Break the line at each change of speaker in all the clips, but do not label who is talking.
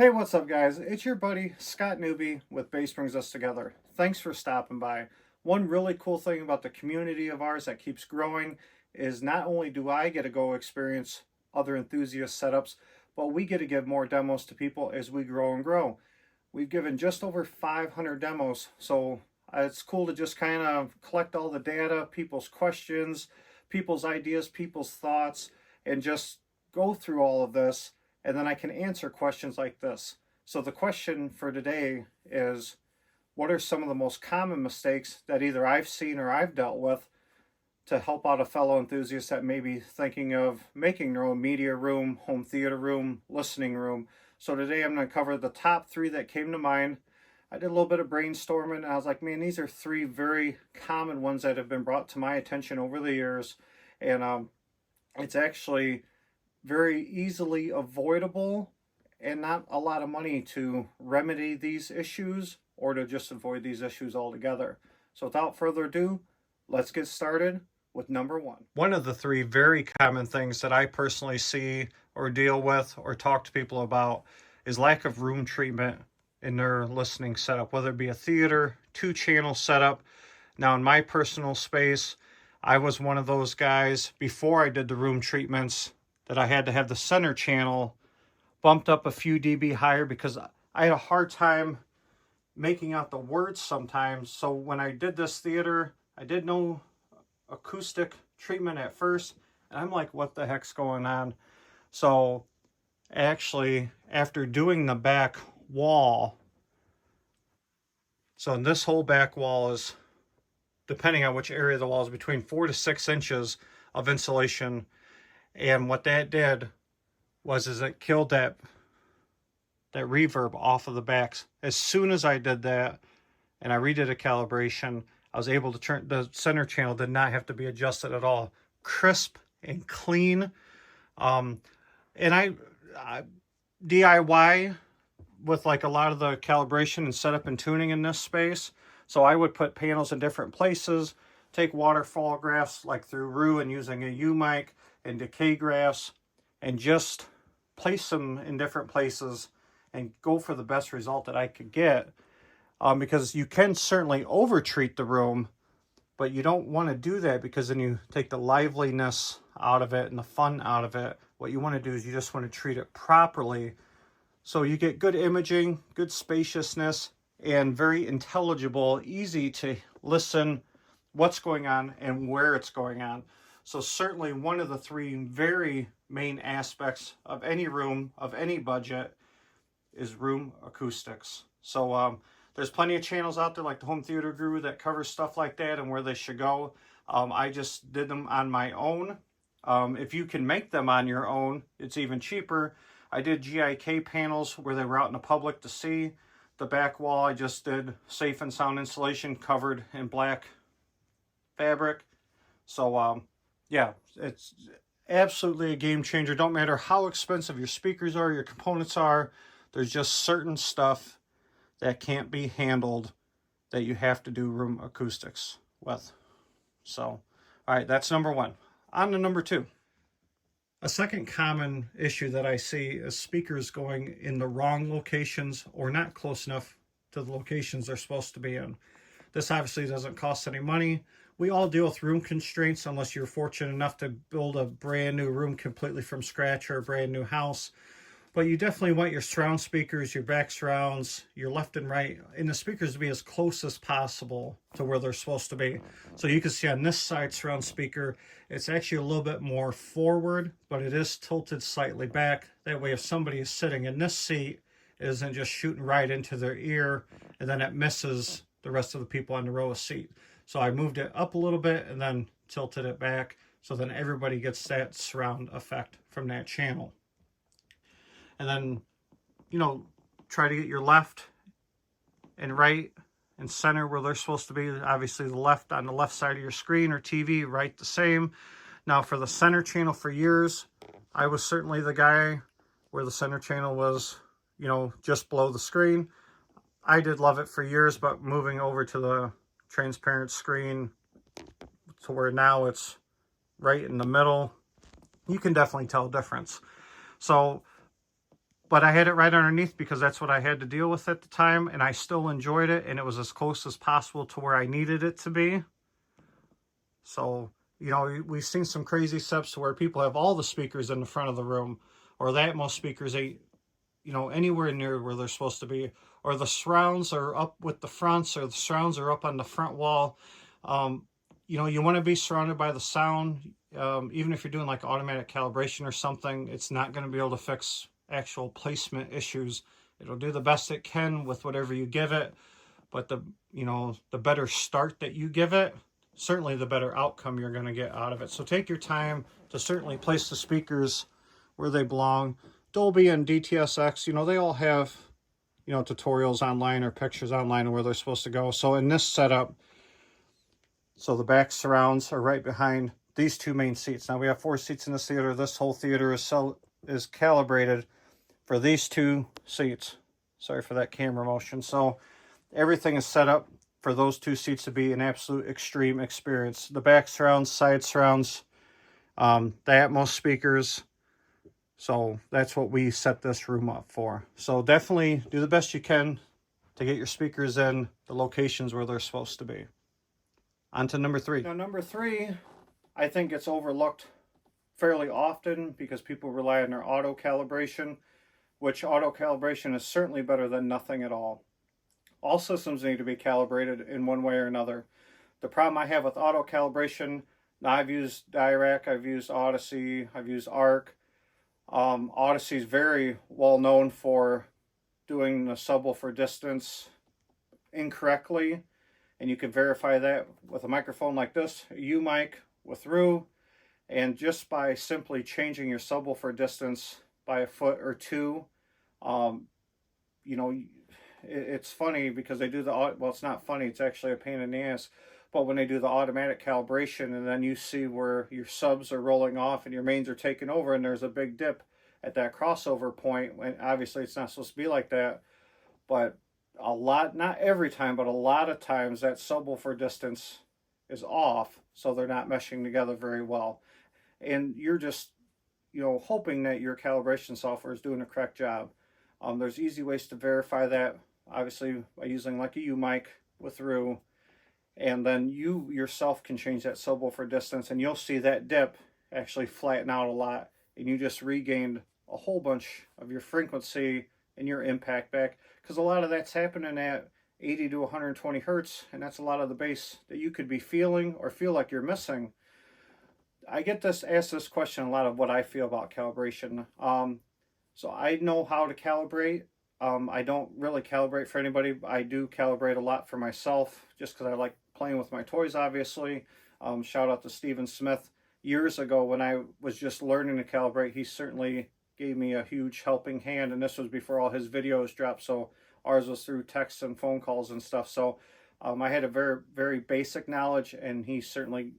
Hey, what's up, guys? It's your buddy Scott Newby with Bass Brings Us Together. Thanks for stopping by. One really cool thing about the community of ours that keeps growing is not only do I get to go experience other enthusiast setups, but we get to give more demos to people as we grow and grow. We've given just over 500 demos, so it's cool to just kind of collect all the data, people's questions, people's ideas, people's thoughts, and just go through all of this, and then I can answer questions like this. So the question for today is, what are some of the most common mistakes that either I've seen or I've dealt with to help out a fellow enthusiast that may be thinking of making their own media room, home theater room, listening room? So today I'm going to cover the top three that came to mind. I did a little bit of brainstorming and I was like, man, these are three very common ones that have been brought to my attention over the years. And it's actually very easily avoidable and not a lot of money to remedy these issues or to just avoid these issues altogether. So without further ado, let's get started with number one. One of the three very common things that I personally see or deal with or talk to people about is lack of room treatment in their listening setup, whether it be a theater, 2-channel setup. Now, in my personal space, I was one of those guys before I did the room treatments that I had to have the center channel bumped up a few dB higher because I had a hard time making out the words sometimes. So when I did this theater, I did no acoustic treatment at first, and I'm like, what the heck's going on? So actually, after doing the back wall, so this whole back wall is, depending on which area of the wall, is between 4 to 6 inches of insulation. And what that did was it killed that reverb off of the backs. As soon as I did that and I redid a calibration, I was able to turn the center channel, did not have to be adjusted at all. Crisp and clean. And I DIY with like a lot of the calibration and setup and tuning in this space. So I would put panels in different places, take waterfall graphs like through Rue and using a U mic and decay graphs, and just place them in different places and go for the best result that I could get. Because you can certainly over-treat the room, but you don't want to do that because then you take the liveliness out of it and the fun out of it. What you want to do is you just want to treat it properly so you get good imaging, good spaciousness, and very intelligible, easy to listen what's going on and where it's going on. So certainly one of the three very main aspects of any room, of any budget, is room acoustics. So there's plenty of channels out there like the Home Theater Guru that covers stuff like that and where they should go. I just did them on my own. If you can make them on your own, it's even cheaper. I did GIK panels where they were out in the public to see. The back wall I just did safe and sound insulation covered in black fabric. So yeah, it's absolutely a game changer. Don't matter how expensive your speakers are, your components are, there's just certain stuff that can't be handled that you have to do room acoustics with. So, all right, that's number one. On to number two. A second common issue that I see is speakers going in the wrong locations or not close enough to the locations they're supposed to be in. This obviously doesn't cost any money. We all deal with room constraints unless you're fortunate enough to build a brand new room completely from scratch or a brand new house. But you definitely want your surround speakers, your back surrounds, your left and right, and the speakers to be as close as possible to where they're supposed to be. So you can see on this side surround speaker, it's actually a little bit more forward, but it is tilted slightly back. That way if somebody is sitting in this seat, it isn't just shooting right into their ear, and then it misses the rest of the people on the row of seat. So I moved it up a little bit and then tilted it back, so then everybody gets that surround effect from that channel. And then, you know, try to get your left and right and center where they're supposed to be. Obviously the left on the left side of your screen or TV, right the same. Now for the center channel, for years, I was certainly the guy where the center channel was, you know, just below the screen. I did love it for years, but moving over to the transparent screen to where now it's right in the middle, you can definitely tell a difference. So but I had it right underneath because that's what I had to deal with at the time, and I still enjoyed it, and it was as close as possible to where I needed it to be. So, you know, we've seen some crazy setups where people have all the speakers in the front of the room, or the Atmos speakers ain't, you know, anywhere near where they're supposed to be, or the surrounds are up with the fronts, or the surrounds are up on the front wall. You know, you want to be surrounded by the sound. Even if you're doing like automatic calibration or something, it's not going to be able to fix actual placement issues. It'll do the best it can with whatever you give it, but the, you know, the better start that you give it, certainly the better outcome you're going to get out of it. So take your time to certainly place the speakers where they belong. Dolby and DTSX, you know, they all have, you know, tutorials online or pictures online of where they're supposed to go. So in this setup, so the back surrounds are right behind these two main seats. Now we have 4 seats in this theater. This whole theater is calibrated for these 2 seats. Sorry for that camera motion. So everything is set up for those 2 seats to be an absolute extreme experience. The back surrounds, side surrounds, the Atmos speakers. So that's what we set this room up for. So definitely do the best you can to get your speakers in the locations where they're supposed to be. On to number 3. Now number 3, I think it's overlooked fairly often because people rely on their auto calibration, which auto calibration is certainly better than nothing at all. All systems need to be calibrated in one way or another. The problem I have with auto calibration, now I've used Dirac, I've used Odyssey, I've used ARC. Odyssey is very well known for doing the subwoofer distance incorrectly, and you can verify that with a microphone like this, a U-mic with Rue, and just by simply changing your subwoofer distance by a foot or 2, you know, it's funny because they do the, well, it's not funny, it's actually a pain in the ass, but when they do the automatic calibration and then you see where your subs are rolling off and your mains are taking over and there's a big dip at that crossover point, when obviously it's not supposed to be like that, but a lot, not every time, but a lot of times that subwoofer distance is off, so they're not meshing together very well. And you're just, you know, hoping that your calibration software is doing a correct job. There's easy ways to verify that, obviously by using like a U-mic with Rue, and then you yourself can change that subwoofer distance and you'll see that dip actually flatten out a lot, and you just regained a whole bunch of your frequency and your impact back, because a lot of that's happening at 80 to 120 hertz, and that's a lot of the bass that you could be feeling or feel like you're missing. I get asked this question a lot of what I feel about calibration. So I know how to calibrate. I don't really calibrate for anybody. I do calibrate a lot for myself just because I like playing with my toys, obviously. Shout out to Steven Smith. Years ago when I was just learning to calibrate, he certainly gave me a huge helping hand, and this was before all his videos dropped, so ours was through texts and phone calls and stuff. So I had a very, very basic knowledge, and he certainly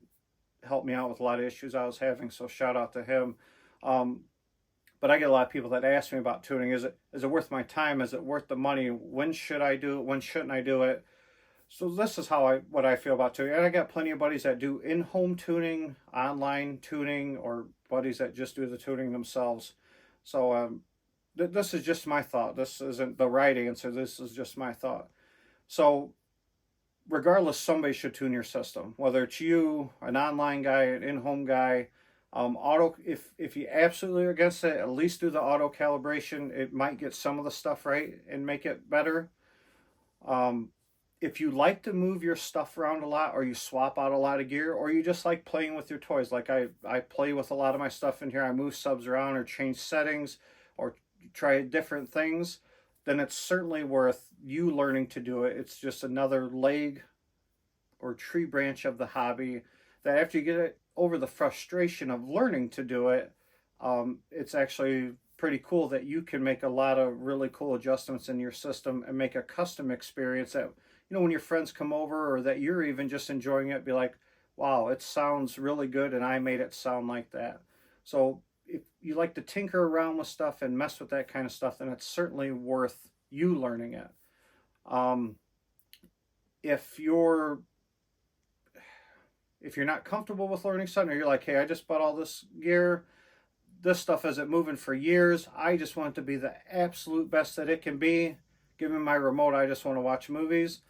helped me out with a lot of issues I was having, so shout out to him. But I get a lot of people that ask me about tuning. Is it worth my time? Is it worth the money? When should I do it? When shouldn't I do it? So this is what I feel about tuning. And I got plenty of buddies that do in-home tuning, online tuning, or buddies that just do the tuning themselves. So this is just my thought. This isn't the right answer. This is just my thought. So regardless, somebody should tune your system, whether it's you, an online guy, an in-home guy. Auto, if you absolutely are against it, at least do the auto calibration. It might get some of the stuff right and make it better. If you like to move your stuff around a lot, or you swap out a lot of gear, or you just like playing with your toys, like I play with a lot of my stuff in here, I move subs around or change settings or try different things, then it's certainly worth you learning to do it. It's just another leg or tree branch of the hobby that after you get it over the frustration of learning to do it, it's actually pretty cool that you can make a lot of really cool adjustments in your system and make a custom experience that, you know, when your friends come over or that you're even just enjoying it, be like, wow, it sounds really good and I made it sound like that. So if you like to tinker around with stuff and mess with that kind of stuff, then it's certainly worth you learning it. If you're not comfortable with learning something, or you're like, hey, I just bought all this gear, this stuff isn't moving for years. I just want it to be the absolute best that it can be. Give me my remote, I just want to watch movies.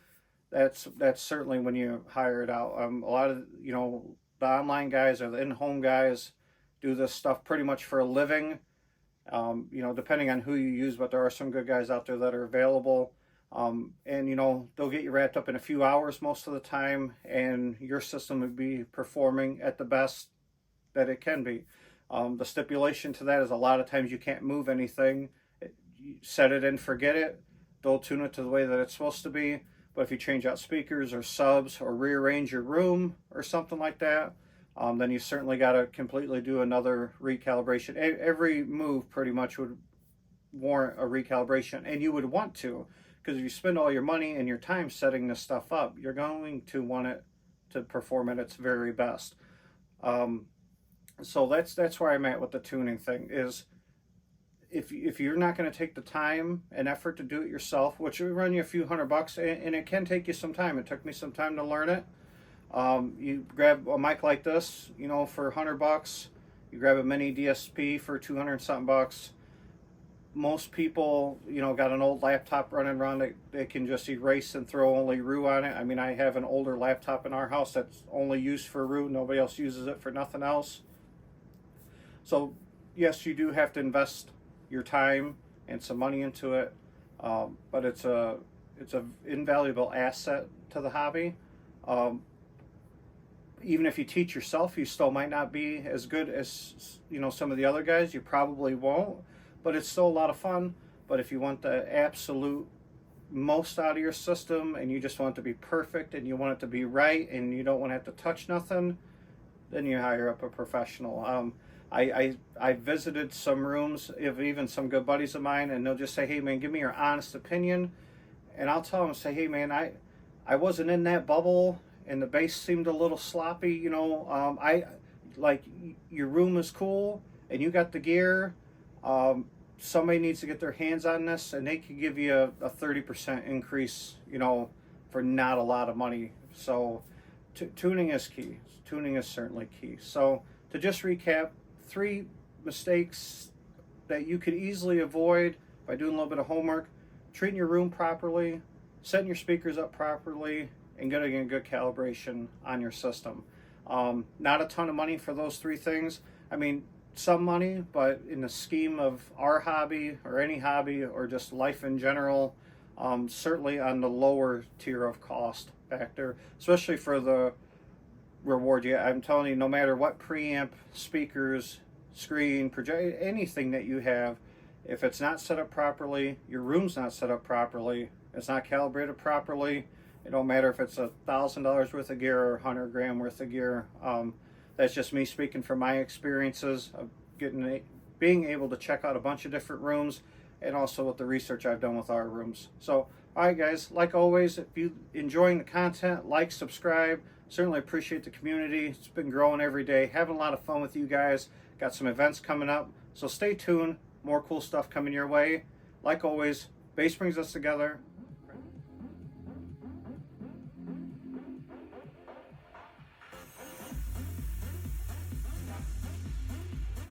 That's certainly when you hire it out. A lot of, you know, the online guys or the in-home guys do this stuff pretty much for a living. You know, depending on who you use, but there are some good guys out there that are available. And, you know, they'll get you wrapped up in a few hours most of the time, and your system would be performing at the best that it can be. The stipulation to that is a lot of times you can't move anything. You set it and forget it. They'll tune it to the way that it's supposed to be. But if you change out speakers or subs or rearrange your room or something like that, then you certainly got to completely do another recalibration. Every move pretty much would warrant a recalibration, and you would want to, because if you spend all your money and your time setting this stuff up, you're going to want it to perform at its very best. So that's where I'm at with the tuning thing. Is if you're not going to take the time and effort to do it yourself, which will run you a few $100, and it can take you some time. It took me some time to learn it. You grab a mic like this, you know, for $100. You grab a mini DSP for 200 something bucks. Most people, you know, got an old laptop running around that they can just erase and throw only RU on it. I mean, I have an older laptop in our house that's only used for RU. Nobody else uses it for nothing else. So yes, you do have to invest your time and some money into it, but it's a invaluable asset to the hobby. Even if you teach yourself, you still might not be as good as, you know, some of the other guys. You probably won't, but it's still a lot of fun. But if you want the absolute most out of your system, and you just want it to be perfect, and you want it to be right, and you don't want to have to touch nothing, then you hire up a professional. I visited some rooms of even some good buddies of mine, and they'll just say, hey man, give me your honest opinion. And I'll tell them, say, hey man, I wasn't in that bubble, and the bass seemed a little sloppy, you know. I like, your room is cool and you got the gear. Somebody needs to get their hands on this, and they could give you a 30% increase, you know, for not a lot of money. So tuning is key. Tuning is certainly key. So to just recap, 3 mistakes that you could easily avoid by doing a little bit of homework: treating your room properly, setting your speakers up properly, and getting a good calibration on your system. Not a ton of money for those 3 things. I mean, some money, but in the scheme of our hobby or any hobby or just life in general, certainly on the lower tier of cost factor, especially for the reward. Yeah, I'm telling you, no matter what preamp, speakers, screen, project, anything that you have, if it's not set up properly, your room's not set up properly, it's not calibrated properly, it don't matter if it's $1,000 worth of gear or 100 grand worth of gear. That's just me speaking from my experiences of being able to check out a bunch of different rooms, and also with the research I've done with our rooms. So, all right guys, like always, if you enjoying the content, like, subscribe. Certainly appreciate the community. It's been growing every day. Having a lot of fun with you guys. Got some events coming up, so stay tuned. More cool stuff coming your way. Like always, bass brings us together.